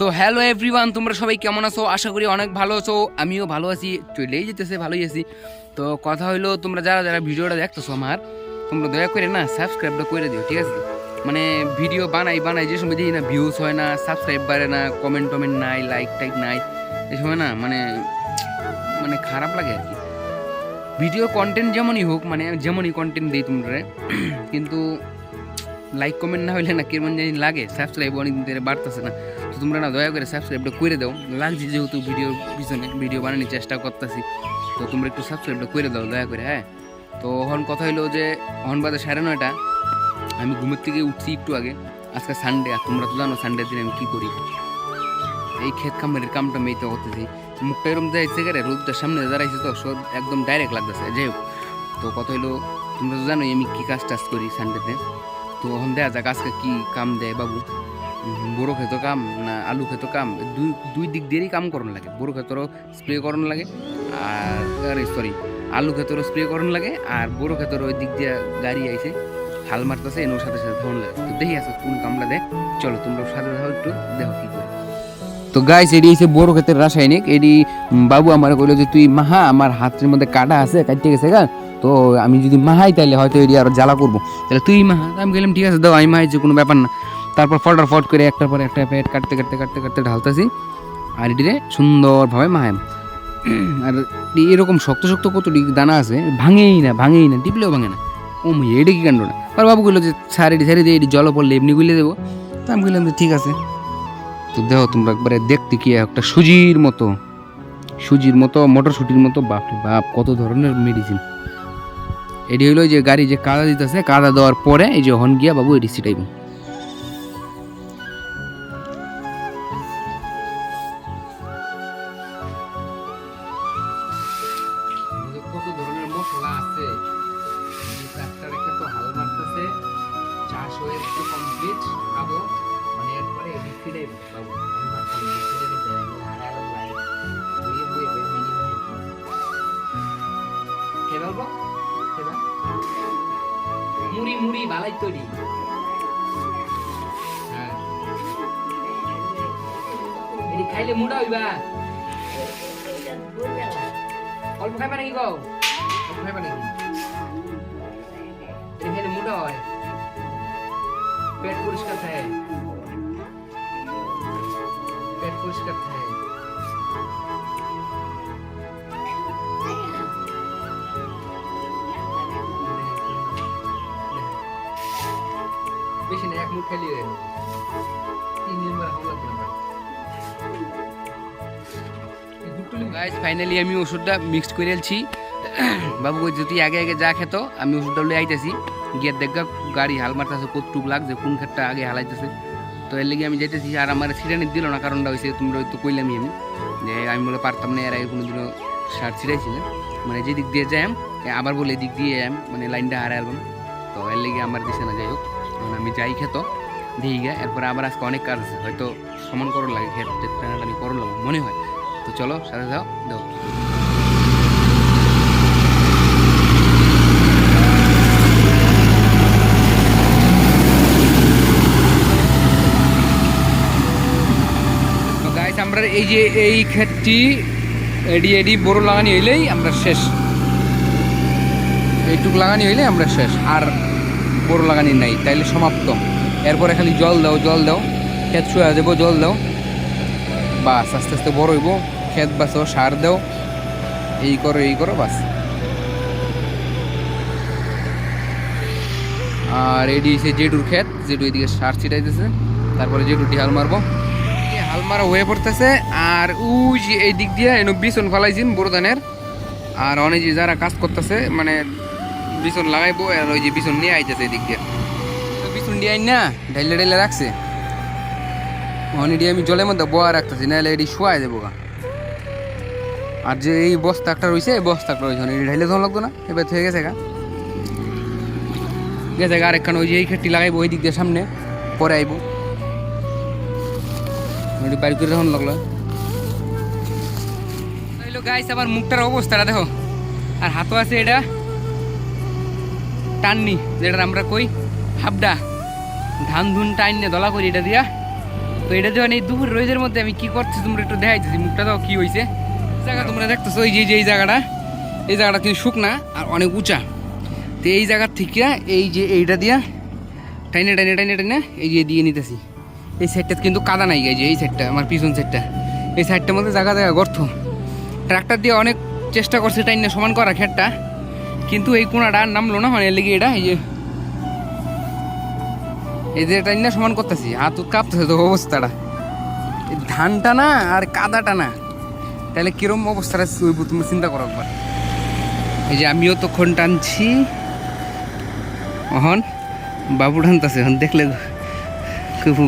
তো hello everyone, তোমরা সবাই কেমন আছো? আশা করি অনেক ভালো আছো। আমিও ভালো আছি, চলেই যেতেছে, ভালোই আছি। তো কথা হইলো, তোমরা যারা যারা ভিডিওটা দেখতেছো আমার, তোমরা দয়া করে না সাবস্ক্রাইবটা করে দিও, ঠিক আছে? মানে ভিডিও বানাই যে সময় দেখি না ভিউজ হয় না, সাবস্ক্রাইব বাড়ে না, কমেন্ট নাই, লাইক টাইক নাই, এই সময় না মানে মানে খারাপ লাগে আর কি। ভিডিও কন্টেন্ট যেমনই হোক, মানে যেমনই কন্টেন্ট দিই তোমরা, কিন্তু লাইক কমেন্ট না হইলে না কেমন জানি লাগে, সাবস্ক্রাইব অনেকদিন ধরে বাড়তেছে না। তো তোমরা না দয়া করে সাবস্ক্রাইবটা করে দাও, লাগছে যেহেতু ভিডিওর পিছনে ভিডিও বানানোর চেষ্টা করতেছি, তো তোমরা একটু সাবস্ক্রাইবটা করে দাও দয়া করে, হ্যাঁ। তো এখন কথা হইলো যে এখন বাজে 9:30, আমি ঘুমের থেকে উঠছি একটু আগে। আজকে সানডে, আর তোমরা তো জানো সানডের দিন আমি কী করি, এই ক্ষেত খামারের কামটা আমি তো করতেছি। মুখটা এরকম যাইছে গেলে রোদটার সামনে দাঁড়াইছে, তো সব একদম ডাইরেক্ট লাগতেছে। যাই হোক, তো কথা হইলো তোমরা তো জানোই আমি কী কাজ টাজ করি সানডেতে। তো এখন দেখা যাক আজকে কী কাম দেয় বাবু। বড়ো ক্ষেতো কাম না আলু ক্ষেতো কাম, দুই দিক দিয়েই কাম করানো লাগে। বড়ো ক্ষেতেরও স্প্রে করানো লাগে, আর সরি আলু ক্ষেতেরও স্প্রে করানো লাগে, আর বড়ো ক্ষেতের ওই দিক দিয়ে গাড়ি আইছে হাল মারতেছে, এর সাথে সাথে ধান লাগে। তো দেখি আছে কোন কামটা দেয়, চলো তোমরা সাথে দেখো, একটু দেখো কী করে। তো গাইস, এটি হচ্ছে বড়ো ক্ষেতের রাসায়নিক। এটি বাবু আমার কইলো যে তুই মাহা, আমার হাতের মধ্যে কাটা আছে, কাটতে গেছে গা, তো আমি যদি মাহাই তাহলে হয়তো এটি আরো জ্বালা করবো, তাহলে তুই মাহা। আমি গেলাম ঠিক আছে দাও, আমি মাহাইছি, কোনো ব্যাপার না। তারপর ফট করে একটার পর একটা প্যাট কাটতে ঢালতেছি, আর এটিরে সুন্দরভাবে মাহাম। আর এরকম শক্ত কতটি দানা আছে, ভাঙেই না, টিপলেও ভাঙে না। ও এটা কি কাণ্ড না। আর বাবু বললো যে ছাড়ি দিয়ে এটি জল পড়লে এমনি গুলে দেবো। তো আমি বললাম যে ঠিক আছে। তো দেখো তোমরা একবারে দেখতে কি একটা সুজির মতো মটরশুটির মতো, বাপরে বাপ কত ধরনের মেডিসিন। এটি হইলো যে গাড়ি যে কাদা দিতেছে, কাদা দেওয়ার পরে এই যে হন গিয়া বাবু এটি ছিটাইব। কত ধরনের মশলা আছে, তো হাল মারতেছে, চাষ হয়ে কমপ্লিট, খাবো মানে এরপরে এটি ছিটাইব বাবু। আমি ভাবছি মুড়ি বালাই তৈরি, হ্যাঁ এটি খাইলে মুড়া হইবা। অল্প খাইবা নাকি গো? অল্প খাইবা নাকি? এটি খাইলে মুড়া হয়, পেট পরিষ্কার থাকে, পেট পরিষ্কার থাকে। বেশি না, এক মুঠ খাইলে 3 দিন পরে হাওয়া লাগবে না। গাইস ফাইনালি আমি ওষুধটা মিক্সড করে এলছি। বাবু কই যদি আগে যা খেত, আমি ওষুধটা লই আইতেছি, গিয়ে দেখা গাড়ি হাল মারতেছে, কতটুক লাগছে, কোন ক্ষেতটা আগে হালাইতেছে। তো এর লেগে আমি যাইতেছি। আর আমার ছিটানি দিল না, কারণটা হয়েছে তোমরা তো কইলামই আমি যে আমি বলে পারতাম না, এর আগে কোনোদিনও সার ছিটাইছি না। মানে যে দিক দিয়ে যাই আবার বলে এদিক দিয়ে মানে লাইনটা হারাই আলবাম। তো এর লেগে আমার দিছে না। যাই হোক, আমি যাই খেত দিয়ে গিয়ে, এরপরে আবার আজকে অনেক কাজ আছে, হয়তো সমান করণ লাগে, ক্ষেত টানাটানি করণ লাগবে মনে হয়। তো চলো সাথে যাও দাও। তো গাইস, আমরা এই যে এই ক্ষেতটি এডি বড় লাগানি হইলেই আমরা শেষ, এইটুক লাগানি হইলে আমরা শেষ, আর বড় লাগানি নাই, তাইলে সমাপ্ত। এরপরে খালি জল দাও, ক্ষেত শুয়ে দেবো, জল দাও, বাস আস্তে আস্তে বড় হইব, ক্ষেত বাঁচো, সার দাও, এই করো বাস। আর এডি হচ্ছে জেডুর ক্ষেত, জেডু এদিকে সার ছিটাইতেছে, তারপরে জেডুটি হাল মারবো, হাল মারা হয়ে পড়তেছে। আর ওই যে এই দিক দিয়ে বিছন ফেলাইছেন বড় ধানের, আর অনেক যে যারা কাজ করতেছে মানে বিছন লাগাইবো, আর ওই যে বিছন নিয়ে আইতেছে এদিক দিয়ে, বিছন দিয়ে আইন না ঢাইলে রাখছে। এটি আমি জলের মধ্যে বোয়া রাখতেছি, নাহলে এটি শোয়াই দেবো গা। আর যে এই বস্তা একটা রয়েছে, এই বস্তা একটা রয়েছে, এটি ঢাইলে তখন লাগতো না, এবার হয়ে গেছে আরেকখান ওই যে এই খেটটি লাগাইবো ওই দিক দিয়ে সামনে, পরে আইবো এটি বাড়ি করে তখন লাগলো। গাইস আমার মুখটার অবস্থাটা দেখো, আর হাতও আছে এটা টাননি, যেটা আমরা কই হাবডা, ধান ধুন টাইন দলা করি এটা দিয়া তো এটা যখন এই দুপুর রোদের মধ্যে আমি কি করছি তোমরা একটু দেখাইতেছি, মুখটা দাও কি হয়েছে। জায়গা তোমরা দেখতেছো এই যে এই জায়গাটা কিন্তু শুকনা আর অনেক উঁচা। তো এই জায়গার থেকে এই যে এইটা দিয়া টাইনে এই যে দিয়ে নিতেছি। এই সাইডটা কিন্তু কাদা নাই, এই যে এই সাইডটা আমার পিছন সাইডটা, এই সাইডটার মধ্যে জায়গা গর্ত। ট্রাক্টর দিয়ে অনেক চেষ্টা করছে টাইনে সমান করা খেটটা, কিন্তু এই কোনাটা নামলো না, মানে লেগে এটা এই যে টাইনে সমান করতেছি, হাত কাঁপতেছে তো অবস্থাটা। এই ধানটা না আর কাদাটা না, তাহলে কিরম অবস্থাটা হইব তুমি চিন্তা করো একবার। এই যে আমিও তখন টানছি, অহন বাবু টানতেছে, এখন দেখলে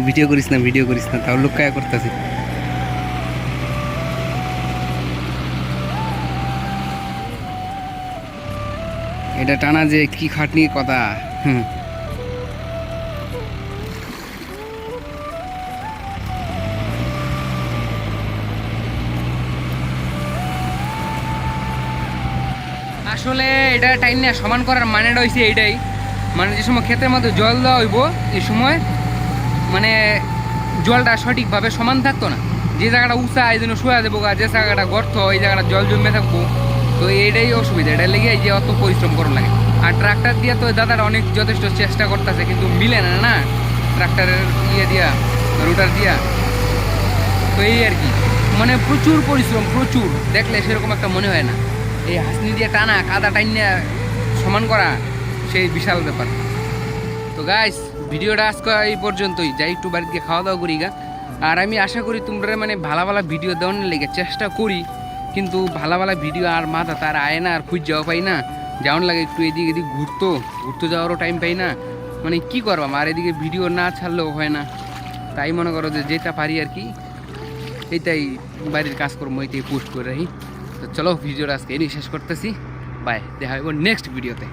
ভিডিও করিস না তাও লুকায়া করতেছি। এটা টানা যে কি খাটনির কথা। আসলে এটা টাইম না সমান করার মানেটা হয়েছে এইটাই, মানে যে সময় ক্ষেতের মধ্যে জল দেওয়া হইব এই সময় মানে জলটা সঠিকভাবে সমান থাকতো না। যে জায়গাটা উঁচা এই জন্য শোয়া দেবো, যে জায়গাটা গর্ত এই জায়গাটা জল জমে থাকবো। তো এইটাই অসুবিধা, এটা লেগে যে অত পরিশ্রম করার লাগে। আর ট্রাক্টর দিয়ে তো দাদারা অনেক যথেষ্ট চেষ্টা করতেছে, কিন্তু মিলে না ট্রাক্টরের দিয়া রুটার দিয়া। তো এই আর কি, মানে প্রচুর পরিশ্রম, প্রচুর, দেখলে সেরকম একটা মনে হয় না। এই হাসনি দিয়ে টানা কাদা টাইনা সমান করা সেই বিশাল ব্যাপার। তো গাইস ভিডিওটা আজকে এই পর্যন্তই, যাই একটু বাড়িতে গিয়ে খাওয়া দাওয়া করি গা। আর আমি আশা করি তোমরা মানে ভালো ভিডিও দেওয়ার লেগে চেষ্টা করি, কিন্তু ভালো ভিডিও আর মাথা তার আয় না, আর খুঁজ যাওয়া পাই না, যেমন লাগে একটু এদিকে ঘুরতে যাওয়ারও টাইম পাই না। মানে কি করবাম, আর এদিকে ভিডিও না ছাড়লেও হয় না, তাই মনে করো যে যেটা পারি আর কি এইটাই বাড়ির কাজকর্ম এইটাই পোস্ট করে রাখি। তো চলো ভিডিওটা আজকে এই শেষ করতেছি, বাই, দেখা হইব নেক্সট ভিডিওতে।